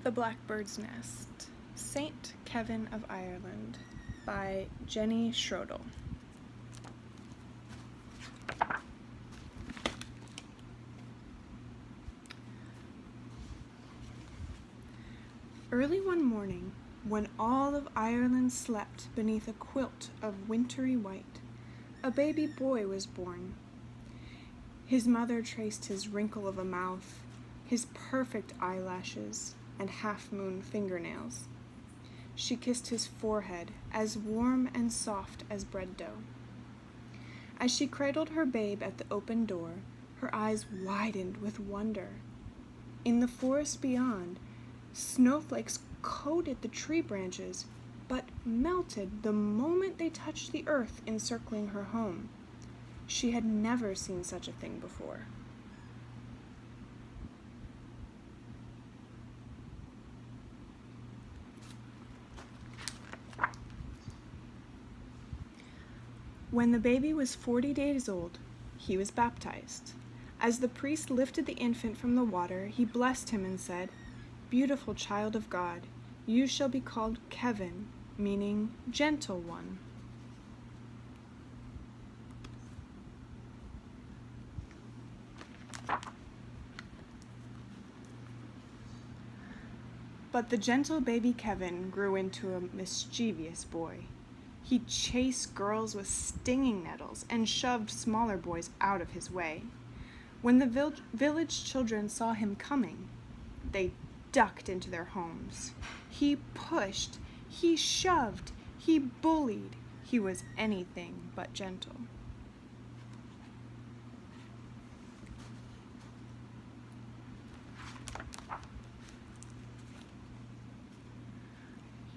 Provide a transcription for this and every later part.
The Blackbird's Nest, Saint Kevin of Ireland, by Jenny Schroedel. Early one morning, when all of Ireland slept beneath a quilt of wintry white, a baby boy was born. His mother traced his wrinkle of a mouth, his perfect eyelashes, and half-moon fingernails. She kissed his forehead, as warm and soft as bread dough. As she cradled her babe at the open door, her eyes widened with wonder. In the forest beyond, snowflakes coated the tree branches, but melted the moment they touched the earth encircling her home. She had never seen such a thing before. When the baby was 40 days old, he was baptized. As the priest lifted the infant from the water, he blessed him and said, "Beautiful child of God, you shall be called Kevin," meaning gentle one. But the gentle baby Kevin grew into a mischievous boy. He chased girls with stinging nettles and shoved smaller boys out of his way. When the village children saw him coming, they ducked into their homes. He pushed, he shoved, he bullied. He was anything but gentle.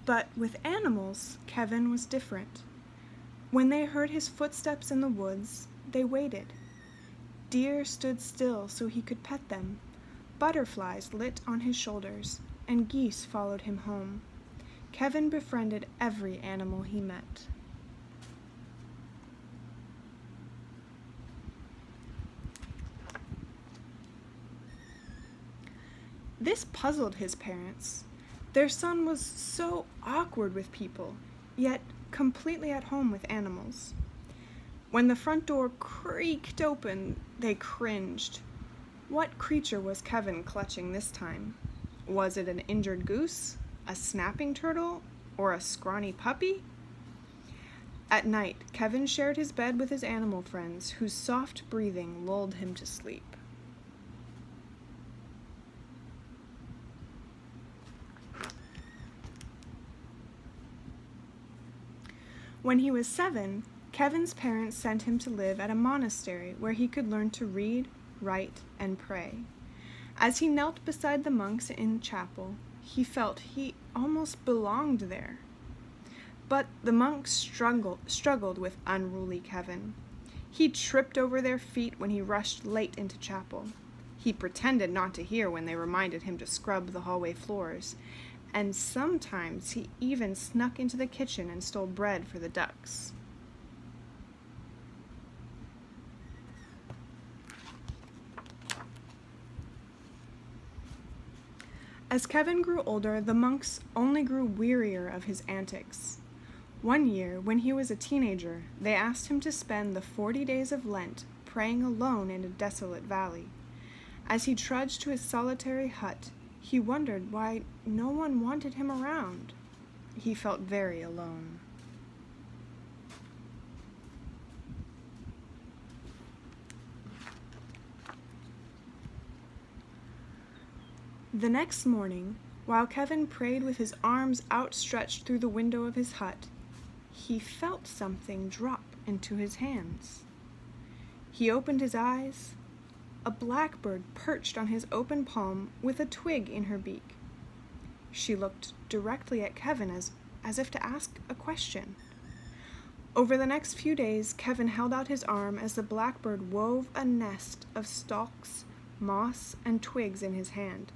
But with animals, Kevin was different. When they heard his footsteps in the woods, they waited. Deer stood still so he could pet them. Butterflies lit on his shoulders, and geese followed him home. Kevin befriended every animal he met. This puzzled his parents. Their son was so awkward with people, yet completely at home with animals. When the front door creaked open, they cringed. What creature was Kevin clutching this time? Was it an injured goose, a snapping turtle, or a scrawny puppy? At night, Kevin shared his bed with his animal friends, whose soft breathing lulled him to sleep. When he was 7, Kevin's parents sent him to live at a monastery where he could learn to read, write, and pray. As he knelt beside the monks in chapel, he felt he almost belonged there. But the monks struggled with unruly Kevin. He tripped over their feet when he rushed late into chapel. He pretended not to hear when they reminded him to scrub the hallway floors, and sometimes he even snuck into the kitchen and stole bread for the ducks. As Kevin grew older, the monks only grew wearier of his antics. One year, when he was a teenager, they asked him to spend the 40 days of Lent praying alone in a desolate valley. As he trudged to his solitary hut, he wondered why no one wanted him around. He felt very alone. The next morning, while Kevin prayed with his arms outstretched through the window of his hut, he felt something drop into his hands. He opened his eyes. A blackbird perched on his open palm with a twig in her beak. She looked directly at Kevin as if to ask a question. Over the next few days, Kevin held out his arm as the blackbird wove a nest of stalks, moss, and twigs in his hand.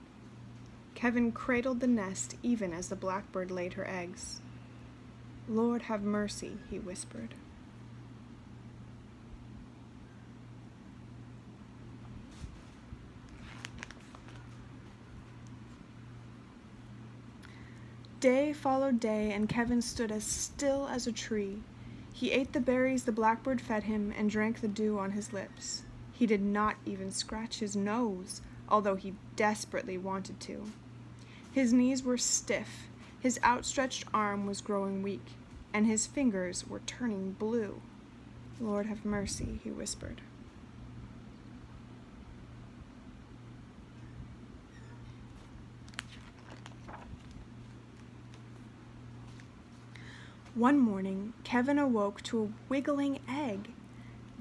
Kevin cradled the nest even as the blackbird laid her eggs. "Lord, have mercy," he whispered. Day followed day, and Kevin stood as still as a tree. He ate the berries the blackbird fed him and drank the dew on his lips. He did not even scratch his nose, although he desperately wanted to. His knees were stiff, his outstretched arm was growing weak, and his fingers were turning blue. "Lord have mercy," he whispered. One morning, Kevin awoke to a wiggling egg.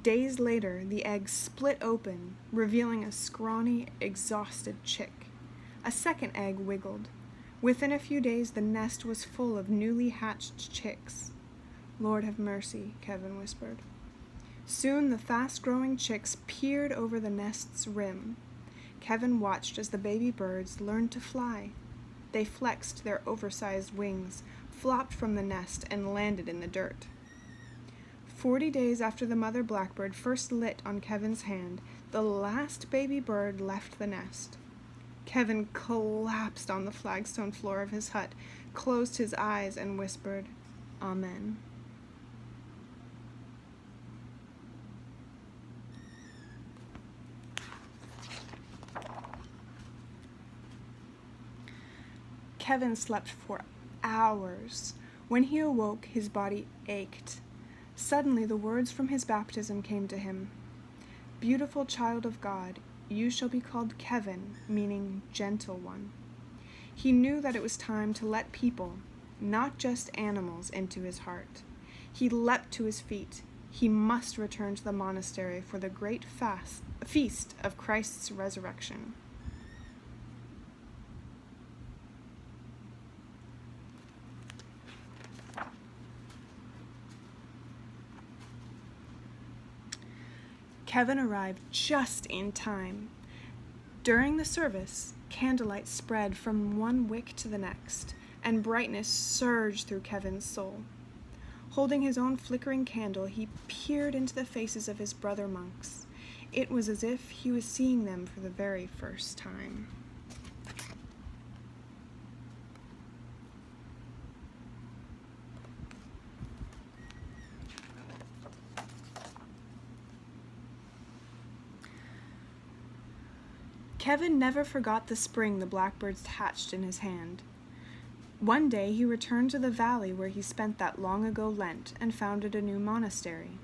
Days later, the egg split open, revealing a scrawny, exhausted chick. A second egg wiggled. Within a few days, the nest was full of newly hatched chicks. "Lord have mercy," Kevin whispered. Soon the fast-growing chicks peered over the nest's rim. Kevin watched as the baby birds learned to fly. They flexed their oversized wings, flopped from the nest, and landed in the dirt. 40 days after the mother blackbird first lit on Kevin's hand, the last baby bird left the nest. Kevin collapsed on the flagstone floor of his hut, closed his eyes, and whispered, "Amen." Kevin slept for hours. When he awoke, his body ached. Suddenly, the words from his baptism came to him. "Beautiful child of God, you shall be called Kevin," meaning gentle one. He knew that it was time to let people, not just animals, into his heart. He leapt to his feet. He must return to the monastery for the great feast of Christ's resurrection. Kevin arrived just in time. During the service, candlelight spread from one wick to the next, and brightness surged through Kevin's soul. Holding his own flickering candle, he peered into the faces of his brother monks. It was as if he was seeing them for the very first time. Kevin never forgot the spring the blackbirds hatched in his hand. One day he returned to the valley where he spent that long-ago Lent and founded a new monastery.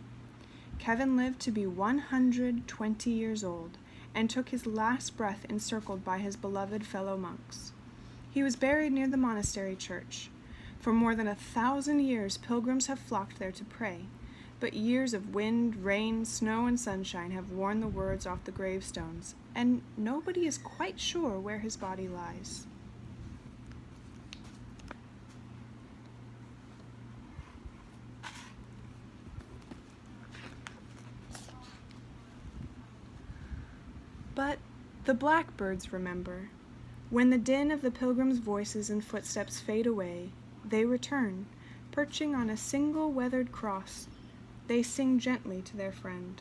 Kevin lived to be 120 years old and took his last breath encircled by his beloved fellow monks. He was buried near the monastery church. For more than 1,000 years, pilgrims have flocked there to pray, but years of wind, rain, snow, and sunshine have worn the words off the gravestones, and nobody is quite sure where his body lies. But the blackbirds remember. When the din of the pilgrims' voices and footsteps fade away, they return, perching on a single weathered cross. They sing gently to their friend.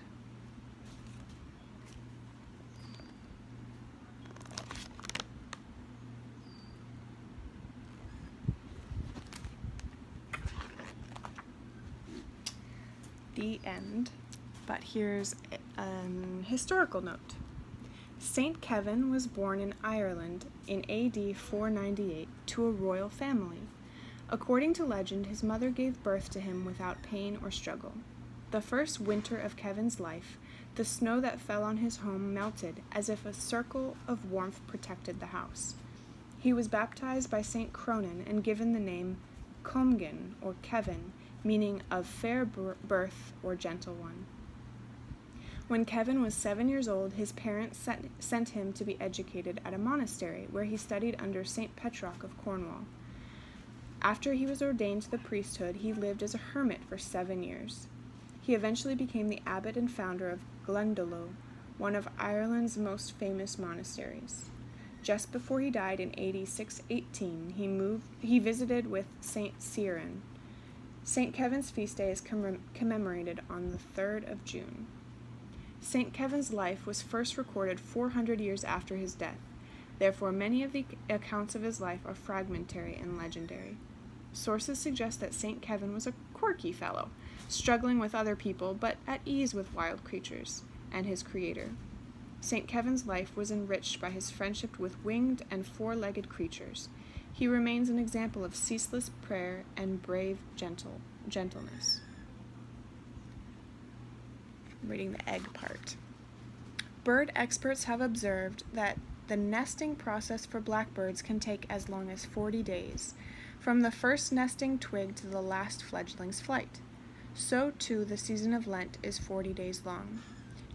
The end. But here's an historical note. Saint Kevin was born in Ireland in AD 498 to a royal family. According to legend, his mother gave birth to him without pain or struggle. The first winter of Kevin's life, the snow that fell on his home melted as if a circle of warmth protected the house. He was baptized by St. Cronin and given the name Comgin, or Kevin, meaning of fair birth or gentle one. When Kevin was 7 years old, his parents sent him to be educated at a monastery where he studied under St. Petroc of Cornwall. After he was ordained to the priesthood, he lived as a hermit for 7 years. He eventually became the abbot and founder of Glendalough, one of Ireland's most famous monasteries. Just before he died in AD 618, he visited with St. Ciaran. St. Kevin's feast day is commemorated on the 3rd of June. St. Kevin's life was first recorded 400 years after his death. Therefore, many of the accounts of his life are fragmentary and legendary. Sources suggest that St. Kevin was a quirky fellow, struggling with other people but at ease with wild creatures and his creator. St. Kevin's life was enriched by his friendship with winged and four-legged creatures. He remains an example of ceaseless prayer and brave gentleness. Reading the egg part. Bird experts have observed that the nesting process for blackbirds can take as long as 40 days, from the first nesting twig to the last fledgling's flight. So, too, the season of Lent is 40 days long.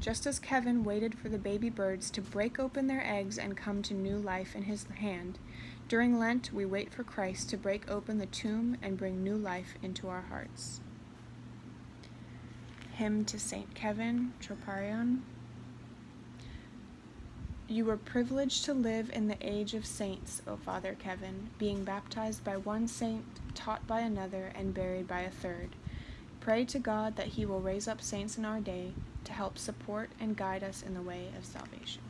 Just as Kevin waited for the baby birds to break open their eggs and come to new life in his hand, during Lent we wait for Christ to break open the tomb and bring new life into our hearts. Hymn to St. Kevin, Troparion. You were privileged to live in the age of saints, O Father Kevin, being baptized by one saint, taught by another, and buried by a third. Pray to God that he will raise up saints in our day to help support and guide us in the way of salvation.